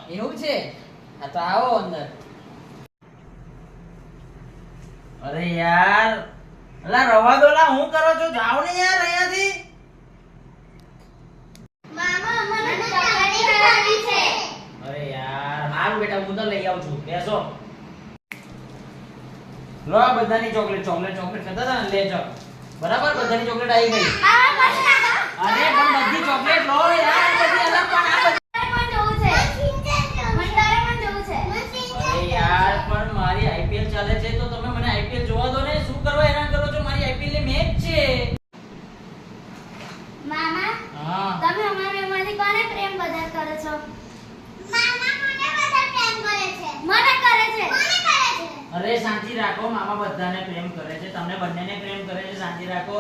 એવું છે? હા તો આવો અંદર. અરે યાર, અલા રવા દો લા, હું કરો છો? જાઓ ને યાર અહીંયાથી. મામા મને ચોકલેટ ખાવી છે. અરે યાર, હારું બેટા, હું તો લઈ આવું છું. બેસો. લો આ બધાની ચોકલેટ કહેતા હતા ને, લેજો. બરાબર, બધાની ચોકલેટ આવી ગઈ. મામા મને આપો. અરે પણ બધી ચોકલેટ લો યાર, બધી અલગ પણ આ બધી. પણ જોવું છે. મને તારે પણ જોવું છે. અરે યાર, પણ મારી આઈપીએલ ચાલે છે તો તમે મને આઈપીએલ જોવા દો ને. શું કરવા હેરાન કરો છો? મારી આઈપીએલ ની મેચ છે. મામા હા. તમે અમારામાંથી કોને પ્રેમ વધારે કરો છો? મામા મને વધારે પ્રેમ કરે છે. મને કરે છે. અરે શાંતિ રાખો, મામા બધાને પ્રેમ કરે છે, તમને બંનેને પ્રેમ કરે છે, શાંતિ રાખો.